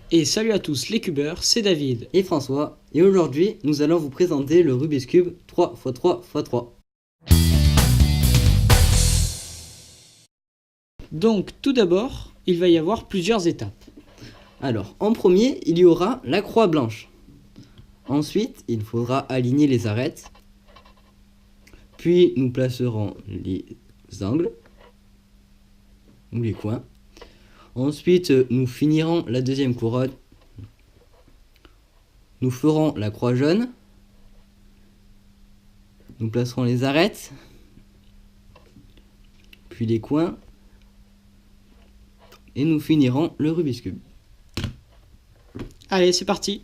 Et salut à tous les cubeurs, c'est David et François, et aujourd'hui nous allons vous présenter le Rubik's Cube 3x3x3. Donc tout d'abord, il va y avoir plusieurs étapes. Alors en premier, il y aura la croix blanche. Ensuite, il faudra aligner les arêtes. Puis nous placerons les angles ou les coins. Ensuite, nous finirons la deuxième couronne. Nous ferons la croix jaune. Nous placerons les arêtes, puis les coins, et nous finirons le Rubik's Cube. Allez, c'est parti.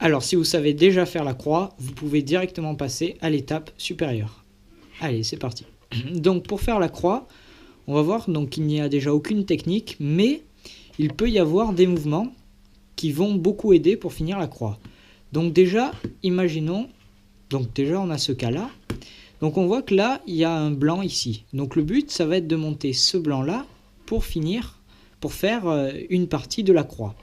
Alors si vous savez déjà faire la croix, vous pouvez directement passer à l'étape supérieure. Allez, c'est parti. Donc pour faire la croix, on va voir qu'il n'y a déjà aucune technique, mais il peut y avoir des mouvements qui vont beaucoup aider pour finir la croix. Donc déjà, imaginons, on a ce cas-là. Donc on voit que là, il y a un blanc ici. Donc le but, ça va être de monter ce blanc-là pour faire une partie de la croix.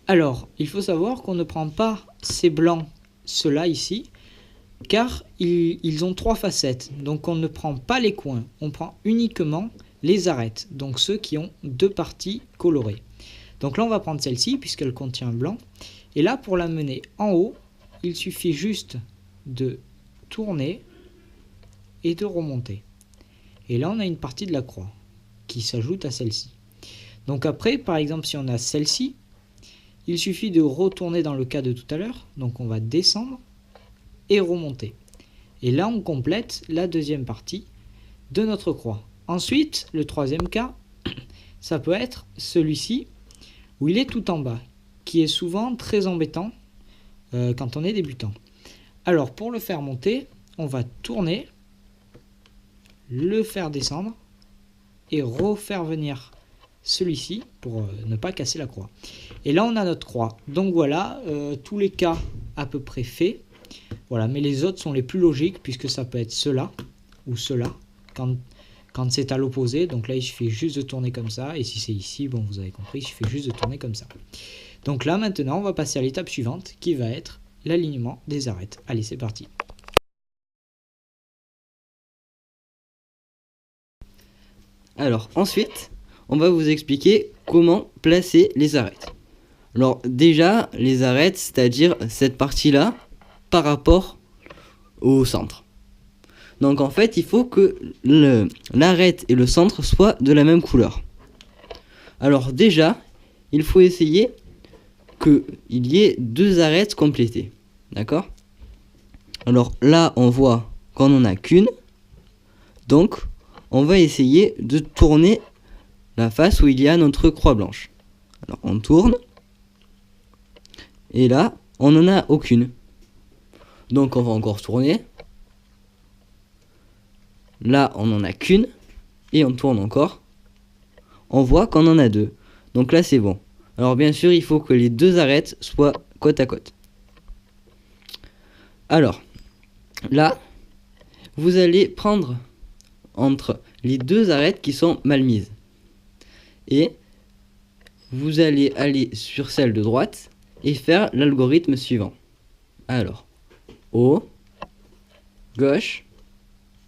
Alors, il faut savoir qu'on ne prend pas ces blancs, ceux-là ici, car ils ont trois facettes. Donc on ne prend pas les coins, on prend uniquement les arêtes, donc ceux qui ont deux parties colorées. Donc là, on va prendre celle-ci, puisqu'elle contient un blanc. Et là, pour la mener en haut, il suffit juste de tourner et de remonter. Et là, on a une partie de la croix qui s'ajoute à celle-ci. Donc après, par exemple, si on a celle-ci, il suffit de retourner dans le cas de tout à l'heure. Donc on va descendre et remonter. Et là, on complète la deuxième partie de notre croix. Ensuite, le troisième cas, ça peut être celui-ci, où il est tout en bas, qui est souvent très embêtant quand on est débutant. Alors, pour le faire monter, on va tourner, le faire descendre, et refaire venir celui-ci pour ne pas casser la croix. Et là, on a notre croix. Donc voilà, tous les cas à peu près faits. Voilà, mais les autres sont les plus logiques, puisque ça peut être cela ou cela, quand c'est à l'opposé. Donc là, il suffit juste de tourner comme ça. Et si c'est ici, bon, vous avez compris, il suffit juste de tourner comme ça. Donc là, maintenant, on va passer à l'étape suivante, qui va être l'alignement des arêtes. Allez, c'est parti. Alors ensuite, on va vous expliquer comment placer les arêtes. Alors déjà, les arêtes, c'est-à-dire cette partie-là par rapport au centre. Donc en fait, il faut que l'arête et le centre soient de la même couleur. Alors déjà, il faut essayer qu'il y ait deux arêtes complétées. D'accord ? Alors là, on voit qu'on n'en a qu'une. Donc, on va essayer de tourner la face où il y a notre croix blanche. Alors on tourne. Et là, on n'en a aucune. Donc on va encore tourner. Là, on n'en a qu'une. Et on tourne encore. On voit qu'on en a deux. Donc là, c'est bon. Alors bien sûr, il faut que les deux arêtes soient côte à côte. Alors, là, vous allez prendre entre les deux arêtes qui sont mal mises. Et vous allez aller sur celle de droite et faire l'algorithme suivant. Alors, haut, gauche,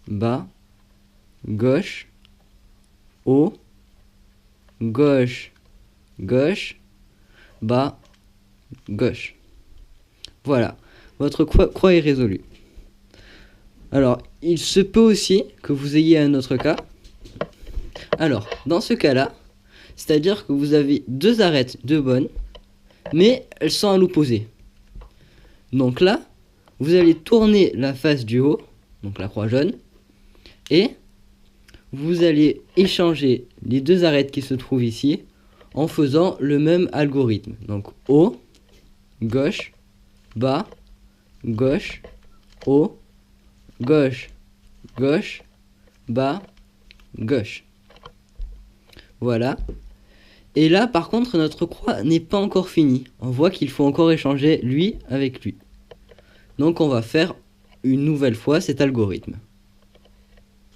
bas, gauche, haut, gauche, gauche, bas, gauche. Voilà, votre croix est résolue. Alors, il se peut aussi que vous ayez un autre cas. Alors, dans ce cas-là, c'est-à-dire que vous avez deux arêtes de bonnes, mais elles sont à l'opposé. Donc là, vous allez tourner la face du haut, donc la croix jaune, et vous allez échanger les deux arêtes qui se trouvent ici en faisant le même algorithme. Donc haut, gauche, bas, gauche, haut, gauche, gauche, bas, gauche. Voilà. Et là, par contre, notre croix n'est pas encore finie. On voit qu'il faut encore échanger lui avec lui. Donc on va faire une nouvelle fois cet algorithme.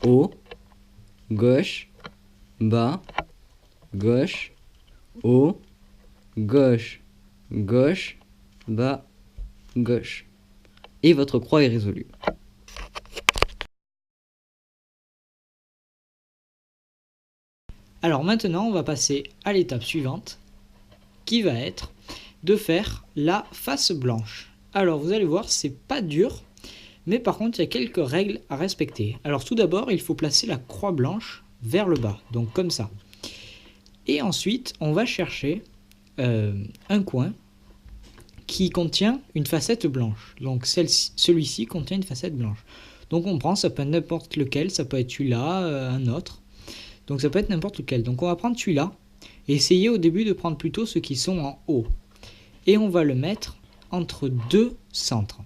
Haut, gauche, bas, gauche, haut, gauche, gauche, bas, gauche. Et votre croix est résolue. Alors maintenant, on va passer à l'étape suivante, qui va être de faire la face blanche. Alors vous allez voir, c'est pas dur, mais par contre, il y a quelques règles à respecter. Alors tout d'abord, il faut placer la croix blanche vers le bas, donc comme ça. Et ensuite, on va chercher un coin qui contient une facette blanche. Donc celui-ci contient une facette blanche. Donc on prend, ça peut être n'importe lequel, ça peut être celui-là, un autre. Donc ça peut être n'importe lequel. Donc on va prendre celui-là et essayer au début de prendre plutôt ceux qui sont en haut. Et on va le mettre entre deux centres.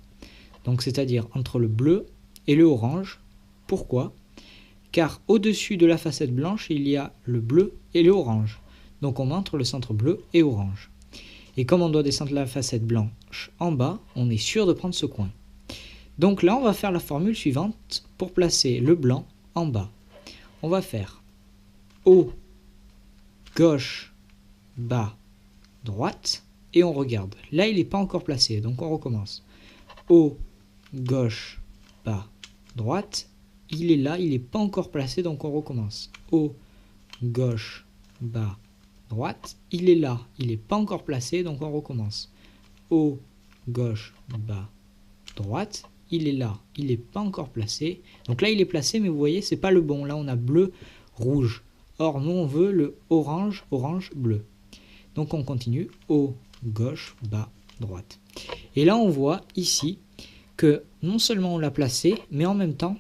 Donc c'est-à-dire entre le bleu et le orange. Pourquoi ? Car au-dessus de la facette blanche, il y a le bleu et le orange. Donc on met entre le centre bleu et orange. Et comme on doit descendre la facette blanche en bas, on est sûr de prendre ce coin. Donc là, on va faire la formule suivante pour placer le blanc en bas. On va faire haut, gauche, bas, droite, et on regarde. Là, il n'est pas encore placé, donc on recommence. Haut, gauche, bas, droite, il est là, il n'est pas encore placé, donc on recommence. Haut, gauche, bas, droite, il est là, il n'est pas encore placé, donc on recommence. Haut, gauche, bas, droite, il est là, il n'est pas encore placé. Donc là, il est placé, mais vous voyez, c'est pas le bon. Là, on a bleu, rouge. Or, nous, on veut le orange, orange, bleu. Donc on continue. Haut, gauche, bas, droite. Et là, on voit ici que non seulement on l'a placé, mais en même temps,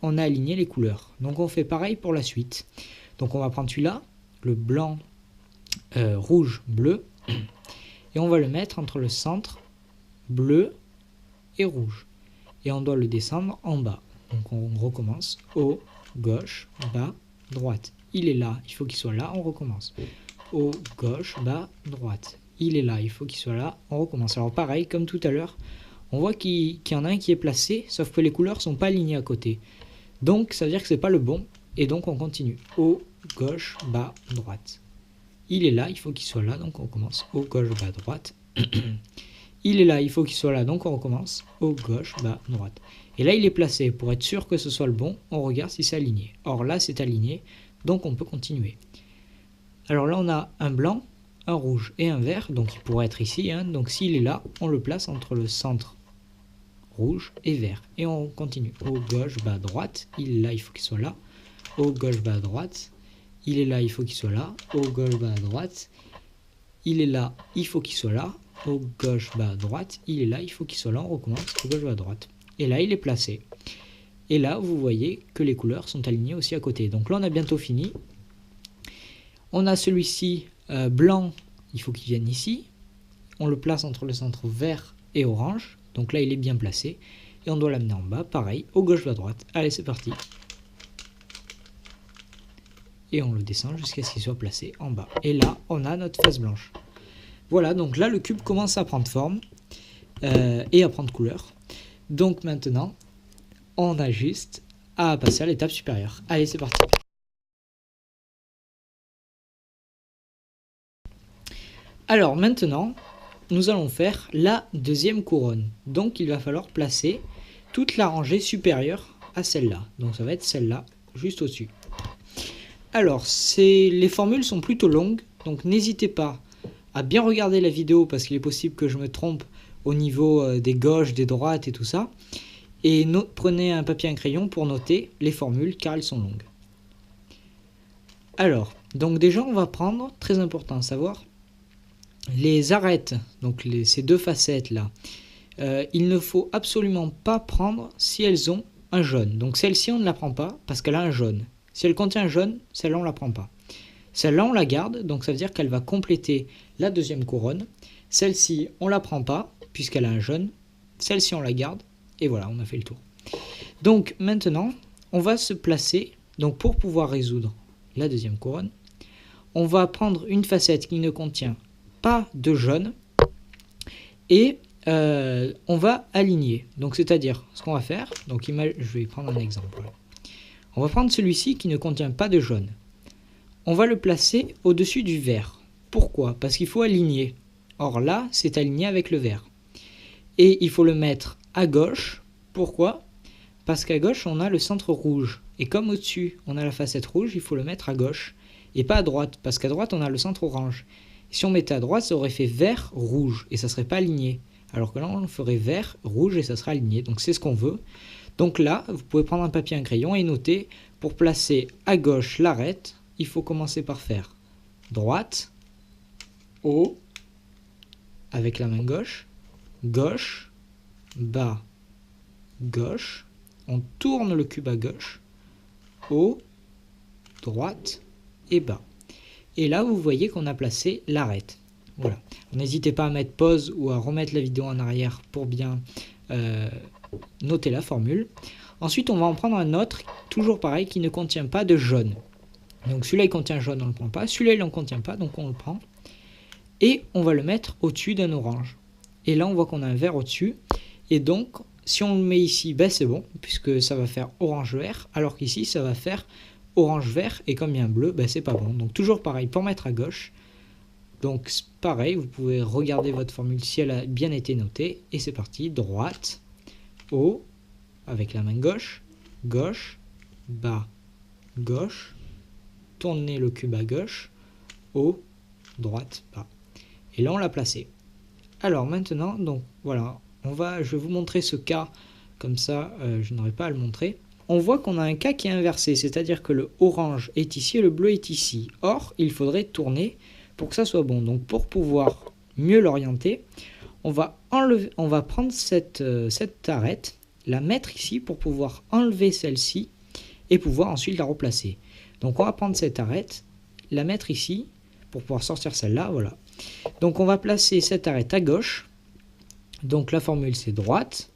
on a aligné les couleurs. Donc on fait pareil pour la suite. Donc on va prendre celui-là, le blanc, rouge, bleu, et on va le mettre entre le centre bleu et rouge. Et on doit le descendre en bas. Donc on recommence. Haut, gauche, bas, droite. Il est là, il faut qu'il soit là, on recommence. Haut, gauche, bas, droite. Il est là, il faut qu'il soit là, on recommence. Alors pareil, comme tout à l'heure, on voit qu'il y en a un qui est placé, sauf que les couleurs ne sont pas alignées à côté. Donc ça veut dire que ce n'est pas le bon, et donc on continue. Haut, gauche, bas, droite. Il est là, il faut qu'il soit là, donc on recommence. Haut, gauche, bas, droite. Il est là, il faut qu'il soit là, donc on recommence. Haut, gauche, bas, droite. Et là, il est placé. Pour être sûr que ce soit le bon, on regarde si c'est aligné. Or là, c'est aligné, donc on peut continuer. Alors là, on a un blanc, un rouge et un vert, donc il pourrait être ici. Donc s'il est là, on le place entre le centre rouge et vert. Et on continue. Haut, gauche, bas, droite. Il est là, il faut qu'il soit là. Haut, gauche, bas, droite. Il est là, il faut qu'il soit là. Haut, gauche, bas, droite. Il est là, il faut qu'il soit là. Haut, gauche, bas, droite. Il est là, il faut qu'il soit là. On recommence. Haut, gauche, bas, droite. Et là, il est placé. Et là, vous voyez que les couleurs sont alignées aussi à côté. Donc là, on a bientôt fini. On a celui-ci blanc. Il faut qu'il vienne ici. On le place entre le centre vert et orange. Donc là, il est bien placé. Et on doit l'amener en bas. Pareil, haut, gauche, bas, droite. Allez, c'est parti. Et on le descend jusqu'à ce qu'il soit placé en bas. Et là, on a notre face blanche. Voilà, donc là, le cube commence à prendre forme et à prendre couleur. Donc maintenant, on a juste à passer à l'étape supérieure. Allez, c'est parti. Alors maintenant, nous allons faire la deuxième couronne. Donc il va falloir placer toute la rangée supérieure à celle-là. Donc ça va être celle-là, juste au-dessus. Alors, les formules sont plutôt longues, donc n'hésitez pas à bien regarder la vidéo parce qu'il est possible que je me trompe au niveau des gauches, des droites et tout ça. Et prenez un papier et un crayon pour noter les formules car elles sont longues. Alors, donc déjà on va prendre, très important à savoir, les arêtes, donc ces deux facettes là. Il ne faut absolument pas prendre si elles ont un jaune. Donc celle-ci on ne la prend pas parce qu'elle a un jaune. Si elle contient un jaune, celle-là on ne la prend pas. Celle-là on la garde, donc ça veut dire qu'elle va compléter la deuxième couronne. Celle-ci on ne la prend pas puisqu'elle a un jaune. Celle-ci on la garde. Et voilà, on a fait le tour. Donc maintenant, on va se placer. Donc pour pouvoir résoudre la deuxième couronne, on va prendre une facette qui ne contient pas de jaune. Et on va aligner. Donc c'est-à-dire, ce qu'on va faire, donc je vais prendre un exemple. On va prendre celui-ci qui ne contient pas de jaune. on va le placer au-dessus du vert. Pourquoi? Parce qu'il faut aligner. Or là, c'est aligné avec le vert. Et il faut le mettre à gauche. Pourquoi? Parce qu'à gauche, on a le centre rouge. Et comme au-dessus, on a la facette rouge, il faut le mettre à gauche. Et pas à droite, parce qu'à droite, on a le centre orange. Et si on mettait à droite, ça aurait fait vert, rouge, et ça serait pas aligné. Alors que là, on ferait vert, rouge, et ça sera aligné. Donc c'est ce qu'on veut. Donc là, vous pouvez prendre un papier, un crayon, et noter, pour placer à gauche l'arête, il faut commencer par faire droite, haut, avec la main gauche, gauche, bas, gauche, on tourne le cube à gauche, haut, droite et bas. Et là, vous voyez qu'on a placé l'arête. Voilà. N'hésitez pas à mettre pause ou à remettre la vidéo en arrière pour bien noter la formule. Ensuite, on va en prendre un autre, toujours pareil, qui ne contient pas de jaune. Donc celui-là, il contient jaune, on ne le prend pas. Celui-là, il n'en contient pas, donc on le prend. Et on va le mettre au-dessus d'un orange. Et là, on voit qu'on a un vert au-dessus. Et donc, si on le met ici, ben c'est bon, puisque ça va faire orange-vert, alors qu'ici, ça va faire orange-vert, et comme il y a un bleu, ben c'est pas bon. Donc toujours pareil, pour mettre à gauche. Donc pareil, vous pouvez regarder votre formule si elle a bien été notée. Et c'est parti, droite, haut, avec la main gauche, gauche, bas, gauche, tournez le cube à gauche, haut, droite, bas. Et là, on l'a placé. Alors maintenant, donc voilà, je vais vous montrer ce cas, comme ça, je n'aurai pas à le montrer. On voit qu'on a un cas qui est inversé, c'est-à-dire que le orange est ici et le bleu est ici. Or, il faudrait tourner pour que ça soit bon. Donc pour pouvoir mieux l'orienter, on va prendre cette arête, la mettre ici pour pouvoir enlever celle-ci et pouvoir ensuite la replacer. Donc on va prendre cette arête, la mettre ici pour pouvoir sortir celle-là, voilà. Donc on va placer cette arête à gauche. Donc la formule c'est droite,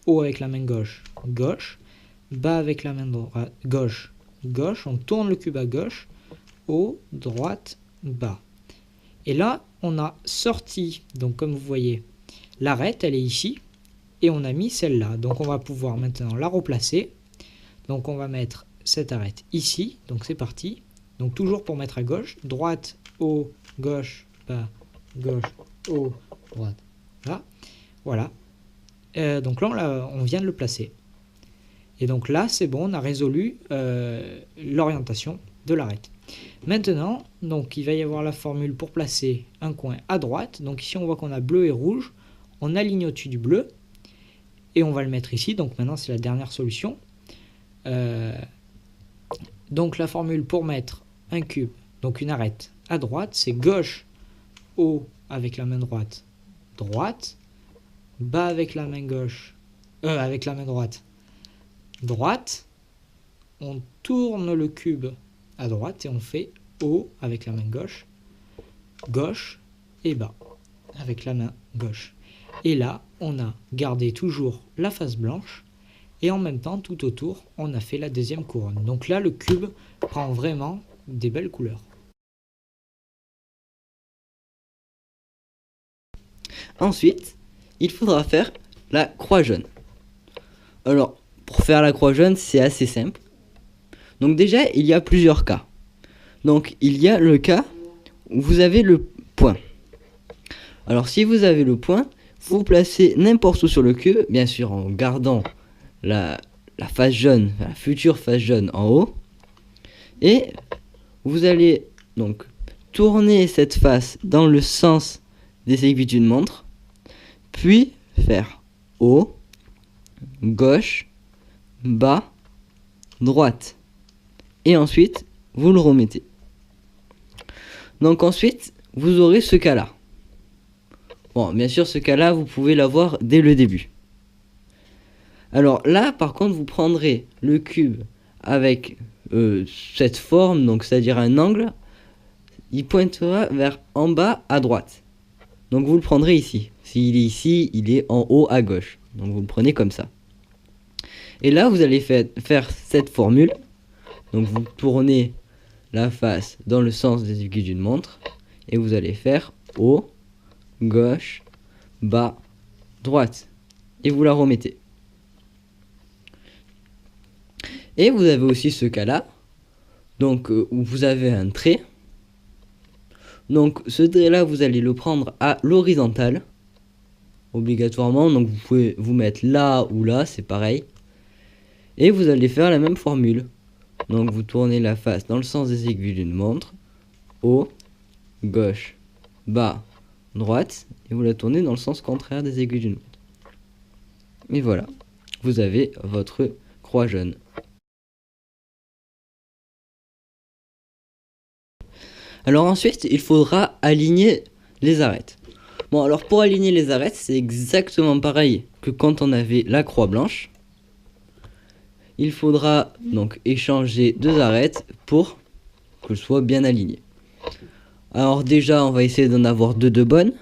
haut avec la main gauche, gauche, bas avec la main droite, gauche, gauche, on tourne le cube à gauche, haut, droite, bas. Et là, on a sorti, donc comme vous voyez, l'arête, elle est ici, et on a mis celle-là. Donc on va pouvoir maintenant la replacer. Donc on va mettre cette arête ici, donc c'est parti. Donc toujours pour mettre à gauche, droite, haut, gauche, bas, gauche, haut, droite, là. Voilà. Donc là, on vient de le placer. Et donc là, c'est bon, on a résolu l'orientation de l'arête. Maintenant, donc, il va y avoir la formule pour placer un coin à droite. Donc ici, on voit qu'on a bleu et rouge. On aligne au-dessus du bleu. Et on va le mettre ici. Donc maintenant, c'est la dernière solution. Donc la formule pour mettre un cube, donc une arête à droite, c'est gauche, haut avec la main droite, droite, bas avec la main gauche, avec la main droite, droite, on tourne le cube à droite et on fait haut avec la main gauche, gauche et bas avec la main gauche. Et là, on a gardé toujours la face blanche et en même temps, tout autour, on a fait la deuxième couronne. Donc là, le cube prend vraiment des belles couleurs. Ensuite, il faudra faire la croix jaune. Alors, pour faire la croix jaune, c'est assez simple. Donc déjà, il y a plusieurs cas. Donc, il y a le cas où vous avez le point. Alors, si vous avez le point, vous placez n'importe où sur le cube, bien sûr en gardant la face jaune, la future face jaune en haut. Et vous allez donc tourner cette face dans le sens des aiguilles d'une montre, puis faire haut, gauche, bas, droite. Et ensuite, vous le remettez. Donc ensuite, vous aurez ce cas-là. Bon, bien sûr, ce cas-là, vous pouvez l'avoir dès le début. Alors là, par contre, vous prendrez le cube avec cette forme, donc c'est-à-dire un angle, il pointera vers en bas à droite. Donc vous le prendrez ici. S'il est ici, il est en haut à gauche. Donc vous le prenez comme ça. Et là, vous allez faire cette formule. Donc vous tournez la face dans le sens des aiguilles d'une montre. Et vous allez faire haut, gauche, bas, droite. Et vous la remettez. Et vous avez aussi ce cas-là. donc où vous avez un trait. Donc ce trait là, vous allez le prendre à l'horizontale obligatoirement, donc vous pouvez vous mettre là ou là, c'est pareil, et vous allez faire la même formule. Donc vous tournez la face dans le sens des aiguilles d'une montre, haut, gauche, bas, droite, et vous la tournez dans le sens contraire des aiguilles d'une montre. Et voilà, vous avez votre croix jaune. Alors ensuite, il faudra aligner les arêtes. Bon, alors pour aligner les arêtes, c'est exactement pareil que quand on avait la croix blanche. Il faudra donc échanger deux arêtes pour que ce soit bien aligné. Alors déjà, on va essayer d'en avoir deux de bonnes.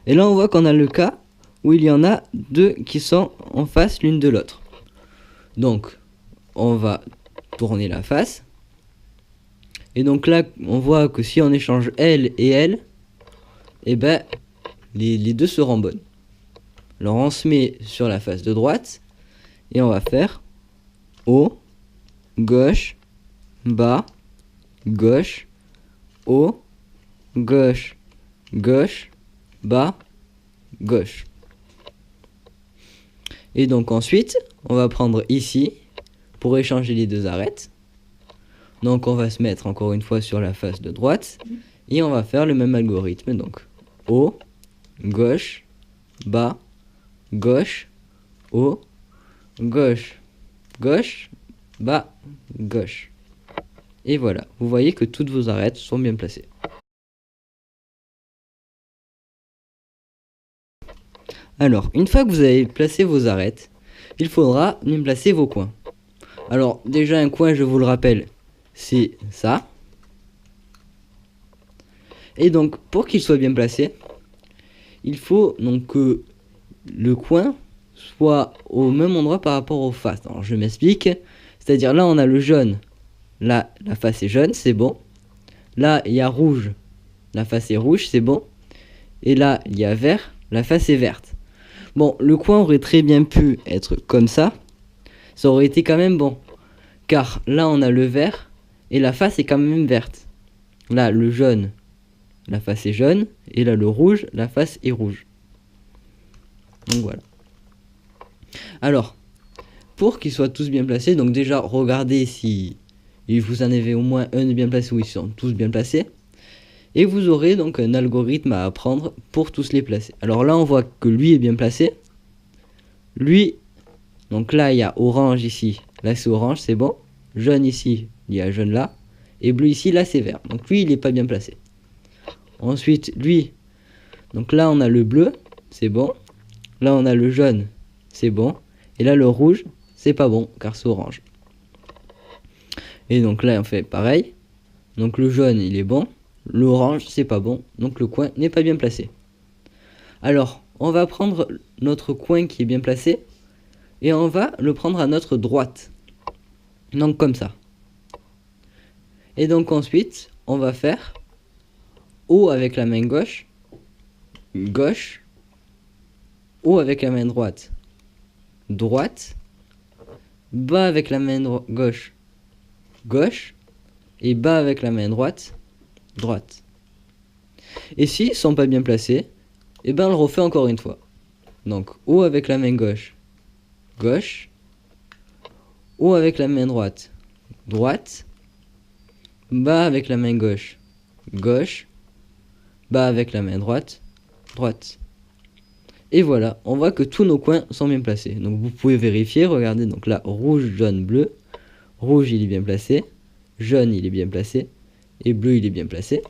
Et là, on voit qu'on a le cas où il y en a deux qui sont en face l'une de l'autre. Donc, on va tourner la face. Et donc là, on voit que si on échange elle et elle, eh ben, les deux seront bonnes. Alors on se met sur la face de droite et on va faire haut, gauche, bas, gauche, haut, gauche, gauche, bas, gauche. Et donc ensuite, on va prendre ici pour échanger les deux arêtes. Donc on va se mettre encore une fois sur la face de droite et on va faire le même algorithme. Donc haut, gauche, bas, gauche, haut, gauche, gauche, bas, gauche. Et voilà, vous voyez que toutes vos arêtes sont bien placées. Alors, une fois que vous avez placé vos arêtes, il faudra bien placer vos coins. Alors déjà un coin, je vous le rappelle, c'est ça. Et donc pour qu'il soit bien placé, il faut donc que le coin soit au même endroit par rapport aux faces. Alors je m'explique, c'est-à-dire là on a le jaune, là la face est jaune, c'est bon. Là il y a rouge, la face est rouge, c'est bon. Et là il y a vert, la face est verte. Bon, le coin aurait très bien pu être comme ça aurait été quand même bon. Car là on a le vert et la face est quand même verte. Là le jaune, la face est jaune, et là le rouge, la face est rouge. Donc voilà. Alors, pour qu'ils soient tous bien placés, donc déjà regardez si vous en avez au moins un de bien placé ou ils sont tous bien placés. Et vous aurez donc un algorithme à apprendre pour tous les placer. Alors là on voit que lui est bien placé. Lui, donc là il y a orange ici, là c'est orange, c'est bon. Jaune ici, il y a jaune là. Et bleu ici, là c'est vert. Donc lui il n'est pas bien placé. Ensuite lui, donc là on a le bleu, c'est bon. Là on a le jaune, c'est bon. Et là le rouge, c'est pas bon car c'est orange. Et donc là on fait pareil. Donc le jaune il est bon. L'orange c'est pas bon. Donc le coin n'est pas bien placé. Alors on va prendre notre coin qui est bien placé. Et on va le prendre à notre droite. Donc comme ça. Et donc ensuite on va faire haut avec la main gauche, gauche, haut avec la main droite, droite, bas avec la main gauche, gauche, et bas avec la main droite, droite. Et s'ils ne sont pas bien placés, et ben on le refait encore une fois. Donc haut avec la main gauche, gauche, haut avec la main droite, droite, bas avec la main gauche, gauche, bas avec la main droite, droite. Et voilà, on voit que tous nos coins sont bien placés. Donc vous pouvez vérifier, regardez, donc là, rouge, jaune, bleu. Rouge, il est bien placé. Jaune, il est bien placé. Et bleu, il est bien placé.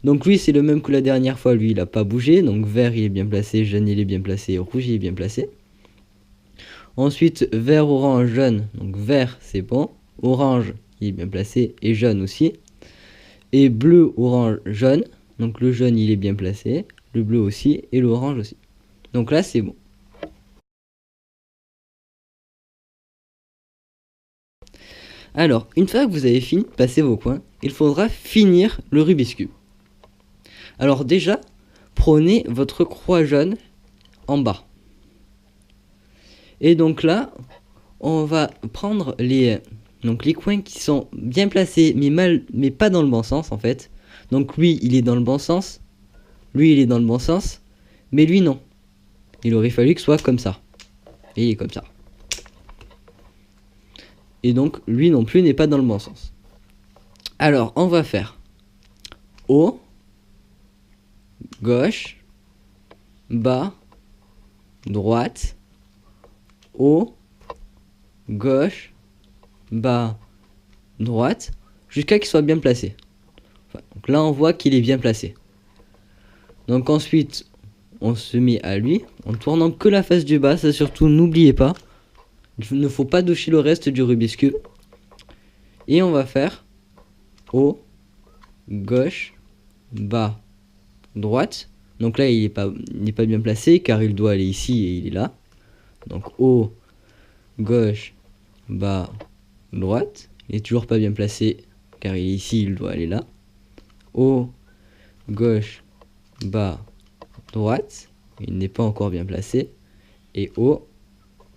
Donc lui, c'est le même que la dernière fois, lui, il n'a pas bougé. Donc vert, il est bien placé, jaune, il est bien placé, rouge, il est bien placé. Ensuite, vert, orange, jaune. Donc vert, c'est bon. Orange, il est bien placé, et jaune aussi. Et bleu, orange, jaune. Donc le jaune, il est bien placé. Le bleu aussi, et l'orange aussi. Donc là, c'est bon. Alors, une fois que vous avez fini de passer vos coins, il faudra finir le Rubik's Cube. Alors déjà, prenez votre croix jaune en bas. Et donc là, on va prendre Donc les coins qui sont bien placés mais pas dans le bon sens en fait. Donc lui il est dans le bon sens, lui il est dans le bon sens, mais lui non. Il aurait fallu que ce soit comme ça. Et il est comme ça. Et donc lui non plus n'est pas dans le bon sens. Alors on va faire haut, gauche, bas, droite, haut, gauche, bas, droite, jusqu'à qu'il soit bien placé. Enfin, donc là on voit qu'il est bien placé. Donc ensuite on se met à lui en tournant que la face du bas. Ça surtout n'oubliez pas, il ne faut pas toucher le reste du Rubik's Cube. Et on va faire haut, gauche, bas, droite. Donc là il n'est pas bien placé car il doit aller ici et il est là. Donc haut, gauche, bas, droite. Il est toujours pas bien placé car il est ici, il doit aller là. Haut, gauche, bas, droite. Il n'est pas encore bien placé. Et haut,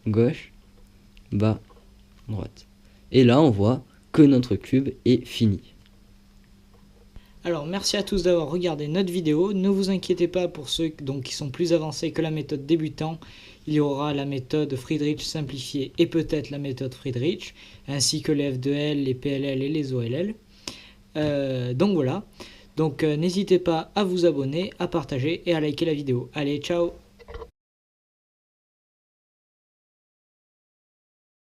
gauche, bas, droite. Et là on voit que notre cube est fini. Alors merci à tous d'avoir regardé notre vidéo. Ne vous inquiétez pas pour ceux qui sont plus avancés que la méthode débutant. Il y aura la méthode Friedrich simplifiée et peut-être la méthode Friedrich, ainsi que les F2L, les PLL et les OLL. Donc voilà. Donc n'hésitez pas à vous abonner, à partager et à liker la vidéo. Allez, ciao!